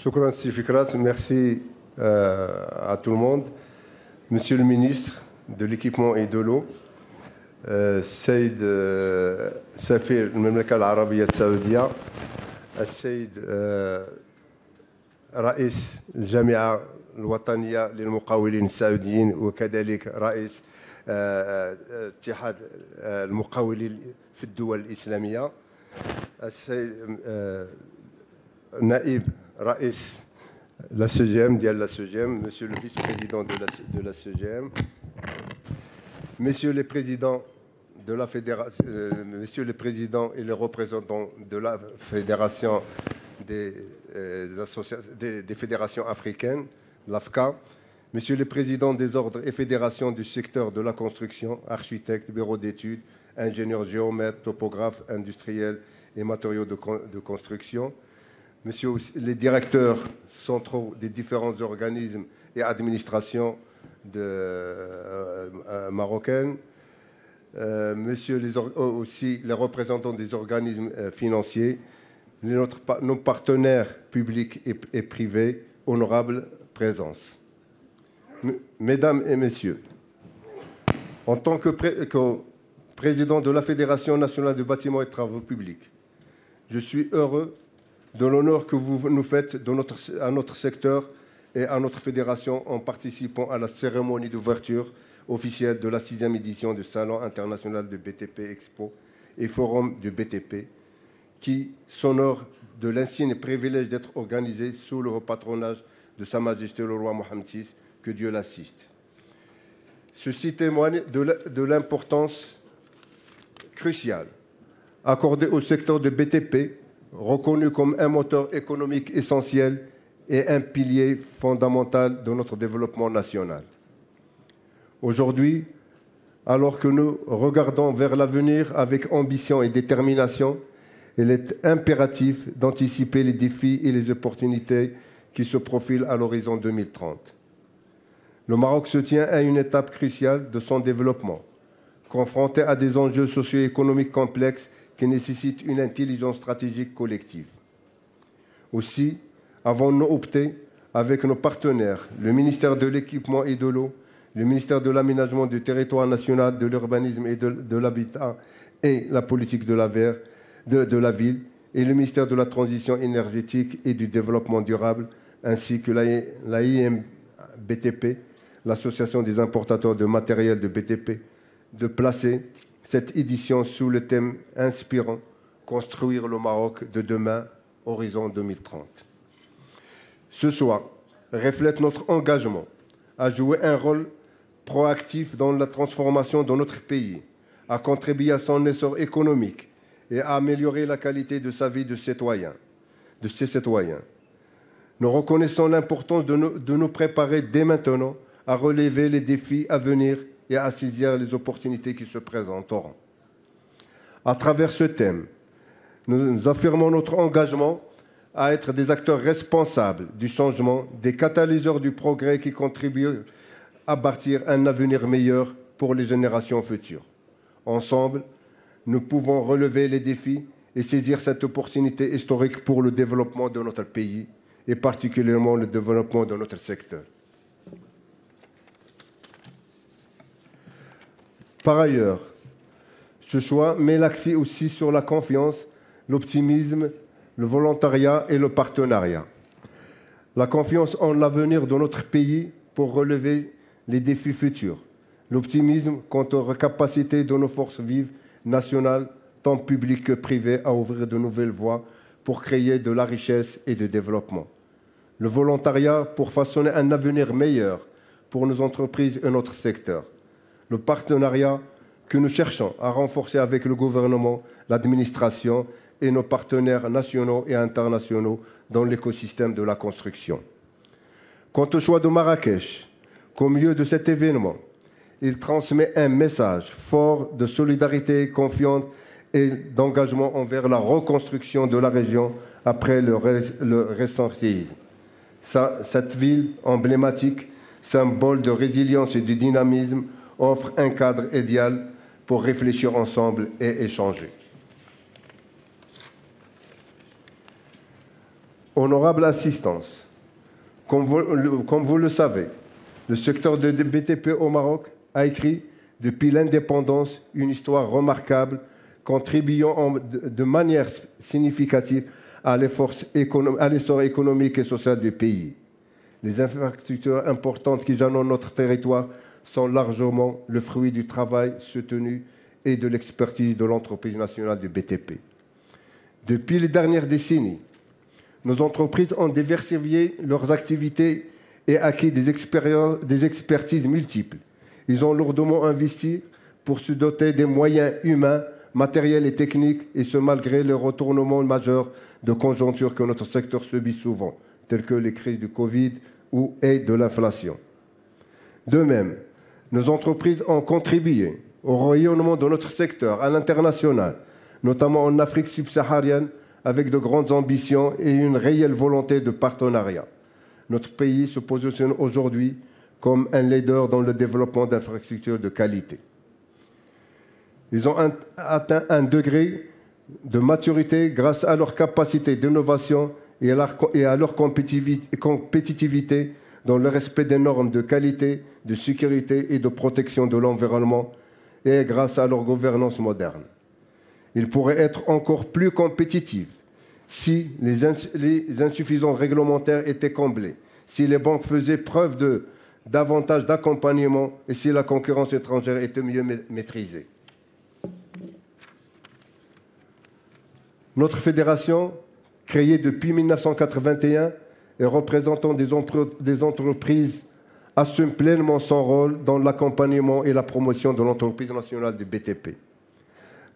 Shukran Si Fikrat, merci à tout le monde. Monsieur le ministre de l'équipement et de l'eau, السيد سفير المملكة العربية السعودية، السيد رئيس الجامعة الوطنية للمقاولين السعوديين، وكذلك رئيس اتحاد المقاولين في الدول الإسلامية، السيد نائب رئيس la CGM, monsieur le vice-président de la CGM, messieurs les présidents de la fédération, messieurs les présidents et les représentants de la fédération des fédérations africaines, l'AFCA, messieurs les présidents des ordres et fédérations du secteur de la construction, architectes, bureaux d'études, ingénieurs géomètres, topographes, industriels et matériaux de construction, Monsieur les directeurs centraux des différents organismes et administrations marocaines, Monsieur aussi les représentants des organismes financiers, nos partenaires publics et privés, honorable présence. Mesdames et Messieurs, en tant que président de la Fédération nationale de bâtiments et de travaux publics, je suis heureux de l'honneur que vous nous faites à notre secteur et à notre fédération en participant à la cérémonie d'ouverture officielle de la 6e édition du Salon international de BTP Expo et Forum du BTP, qui s'honore de l'insigne privilège d'être organisé sous le patronage de Sa Majesté le roi Mohammed VI, que Dieu l'assiste. Ceci témoigne de l'importance cruciale accordée au secteur de BTP, reconnu comme un moteur économique essentiel et un pilier fondamental de notre développement national. Aujourd'hui, alors que nous regardons vers l'avenir avec ambition et détermination, il est impératif d'anticiper les défis et les opportunités qui se profilent à l'horizon 2030. Le Maroc se tient à une étape cruciale de son développement, confronté à des enjeux socio-économiques complexes qui nécessite une intelligence stratégique collective. Aussi, avons-nous opté avec nos partenaires, le ministère de l'Équipement et de l'eau, le ministère de l'Aménagement du territoire national, de l'urbanisme et de l'habitat et la politique de la ville, et le ministère de la Transition énergétique et du développement durable, ainsi que la IMBTP, l'Association des importateurs de matériel de BTP, de placer cette édition sous le thème inspirant « Construire le Maroc de demain, horizon 2030 ». Ce choix reflète notre engagement à jouer un rôle proactif dans la transformation de notre pays, à contribuer à son essor économique et à améliorer la qualité de sa vie de ses citoyens. Nous reconnaissons l'importance de nous préparer dès maintenant à relever les défis à venir et à saisir les opportunités qui se présenteront. À travers ce thème, nous affirmons notre engagement à être des acteurs responsables du changement, des catalyseurs du progrès qui contribuent à bâtir un avenir meilleur pour les générations futures. Ensemble, nous pouvons relever les défis et saisir cette opportunité historique pour le développement de notre pays et particulièrement le développement de notre secteur. Par ailleurs, ce choix met l'accent aussi sur la confiance, l'optimisme, le volontariat et le partenariat. La confiance en l'avenir de notre pays pour relever les défis futurs. L'optimisme quant aux capacités de nos forces vives nationales, tant publiques que privées, à ouvrir de nouvelles voies pour créer de la richesse et du développement. Le volontariat pour façonner un avenir meilleur pour nos entreprises et notre secteur. Le partenariat que nous cherchons à renforcer avec le gouvernement, l'administration et nos partenaires nationaux et internationaux dans l'écosystème de la construction. Quant au choix de Marrakech, comme lieu de cet événement, il transmet un message fort de solidarité confiante et d'engagement envers la reconstruction de la région après le récent séisme. Cette ville emblématique, symbole de résilience et de dynamisme, offre un cadre idéal pour réfléchir ensemble et échanger. Honorable assistance, comme vous le savez, le secteur de BTP au Maroc a écrit depuis l'indépendance une histoire remarquable, contribuant de manière significative à l'essor économique et social du pays. Les infrastructures importantes qui jalonnent notre territoire sont largement le fruit du travail soutenu et de l'expertise de l'entreprise nationale du BTP. Depuis les dernières décennies, nos entreprises ont diversifié leurs activités et acquis des expertises multiples. Ils ont lourdement investi pour se doter des moyens humains, matériels et techniques, et ce malgré les retournements majeurs de conjoncture que notre secteur subit souvent, tels que les crises du Covid et de l'inflation. De même, nos entreprises ont contribué au rayonnement de notre secteur à l'international, notamment en Afrique subsaharienne, avec de grandes ambitions et une réelle volonté de partenariat. Notre pays se positionne aujourd'hui comme un leader dans le développement d'infrastructures de qualité. Ils ont atteint un degré de maturité grâce à leur capacité d'innovation et à leur compétitivité dans le respect des normes de qualité, de sécurité et de protection de l'environnement, et grâce à leur gouvernance moderne. Ils pourraient être encore plus compétitifs si les insuffisances réglementaires étaient comblées, si les banques faisaient preuve de davantage d'accompagnement et si la concurrence étrangère était mieux maîtrisée. Notre fédération, créée depuis 1981 et représentant des entreprises, assume pleinement son rôle dans l'accompagnement et la promotion de l'entreprise nationale du BTP.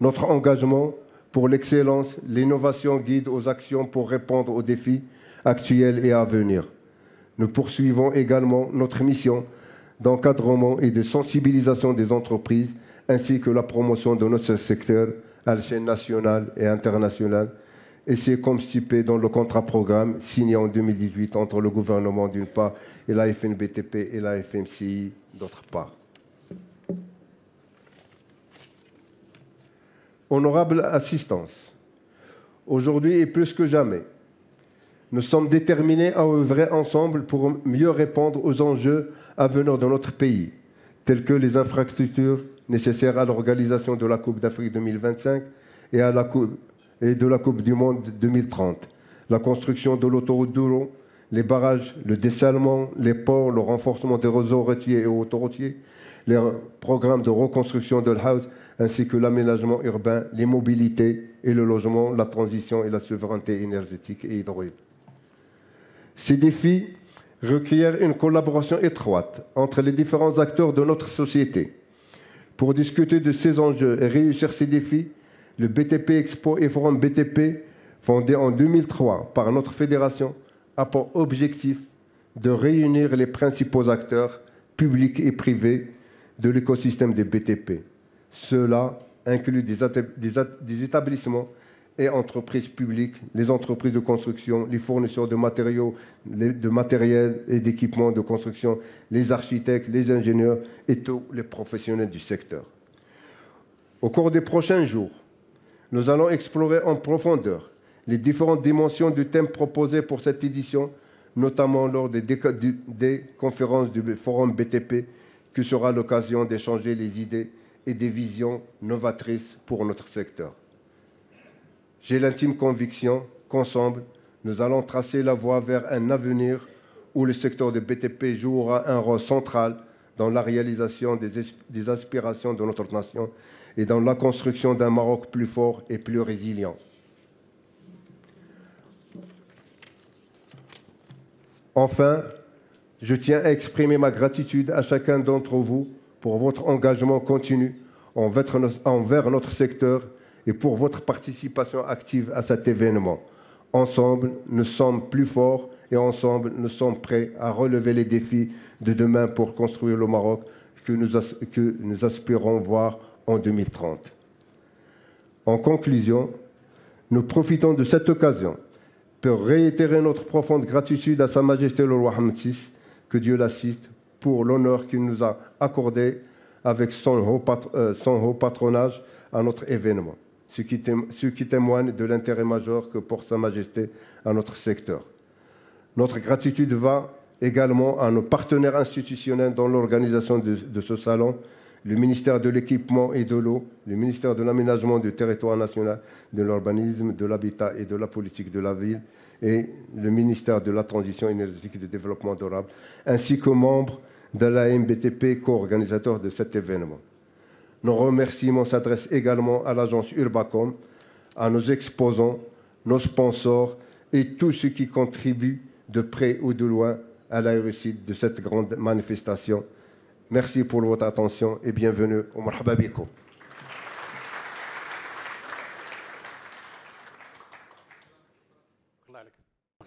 Notre engagement pour l'excellence, l'innovation guide aux actions pour répondre aux défis actuels et à venir. Nous poursuivons également notre mission d'encadrement et de sensibilisation des entreprises, ainsi que la promotion de notre secteur à l'échelle nationale et internationale, et c'est comme stipulé dans le contrat programme signé en 2018 entre le gouvernement d'une part et la FNBTP et la FMCI d'autre part. Honorable assistance, aujourd'hui et plus que jamais, nous sommes déterminés à œuvrer ensemble pour mieux répondre aux enjeux à venir de notre pays, tels que les infrastructures nécessaires à l'organisation de la Coupe d'Afrique 2025 et de la Coupe du Monde 2030, la construction de l'autoroute d'Ouro, les barrages, le dessalement, les ports, le renforcement des réseaux routiers et autoroutiers, les programmes de reconstruction de l'Haus, ainsi que l'aménagement urbain, les mobilités et le logement, la transition et la souveraineté énergétique et hydraulique. Ces défis requièrent une collaboration étroite entre les différents acteurs de notre société. Pour discuter de ces enjeux et réussir ces défis, le BTP Expo et Forum BTP, fondé en 2003 par notre fédération, a pour objectif de réunir les principaux acteurs publics et privés de l'écosystème des BTP. Cela inclut des établissements et entreprises publiques, les entreprises de construction, les fournisseurs de matériaux, de matériel et d'équipements de construction, les architectes, les ingénieurs et tous les professionnels du secteur. Au cours des prochains jours, nous allons explorer en profondeur les différentes dimensions du thème proposé pour cette édition, notamment lors des conférences du Forum BTP, qui sera l'occasion d'échanger les idées et des visions novatrices pour notre secteur. J'ai l'intime conviction qu'ensemble, nous allons tracer la voie vers un avenir où le secteur de BTP jouera un rôle central dans la réalisation des aspirations de notre nation et dans la construction d'un Maroc plus fort et plus résilient. Enfin, je tiens à exprimer ma gratitude à chacun d'entre vous pour votre engagement continu envers notre secteur et pour votre participation active à cet événement. Ensemble, nous sommes plus forts et ensemble, nous sommes prêts à relever les défis de demain pour construire le Maroc que nous aspirons voir en 2030. En conclusion, nous profitons de cette occasion pour réitérer notre profonde gratitude à Sa Majesté le Roi Mohammed VI, que Dieu l'assiste, pour l'honneur qu'il nous a accordé avec son haut patronage à notre événement. ce qui témoigne de l'intérêt majeur que porte Sa Majesté à notre secteur. Notre gratitude va également à nos partenaires institutionnels dans l'organisation de ce salon, le ministère de l'Équipement et de l'Eau, le ministère de l'Aménagement du territoire national, de l'Urbanisme, de l'Habitat et de la Politique de la Ville, et le ministère de la Transition énergétique et du Développement durable, ainsi que membres de la MBTP, co-organisateur de cet événement. Nos remerciements s'adressent également à l'agence Urbacom, à nos exposants, nos sponsors et tous ceux qui contribuent de près ou de loin à la réussite de cette grande manifestation. Merci pour votre attention et bienvenue au Marhaba Bikoum.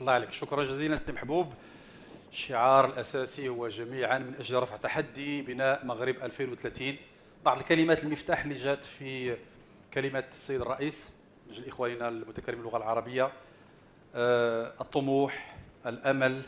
الله عليك، شكرا جزيلا سي محبوب. الشعار الأساسي هو جميعا من أجل رفع تحدي بناء مغرب 2030. بعض الكلمات المفتاح اللي جات في كلمة السيد الرئيس من أجل إخواننا المتكلمين باللغة العربية: الطموح، الأمل،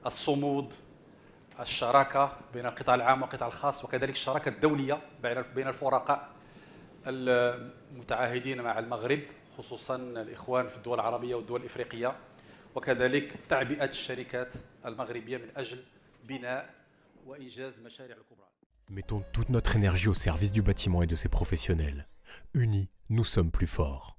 الصمود، الشراكة بين القطاع العام والقطاع الخاص، وكذلك الشراكة الدولية بين الفرقاء المتعاهدين مع المغرب، خصوصا الإخوان في الدول العربية والدول الإفريقية، وكذلك تعبئة الشركات المغربية من أجل بناء وإنجاز المشاريع الكبرى. Mettons toute notre énergie au service du bâtiment et de ses professionnels. Unis, nous sommes plus forts.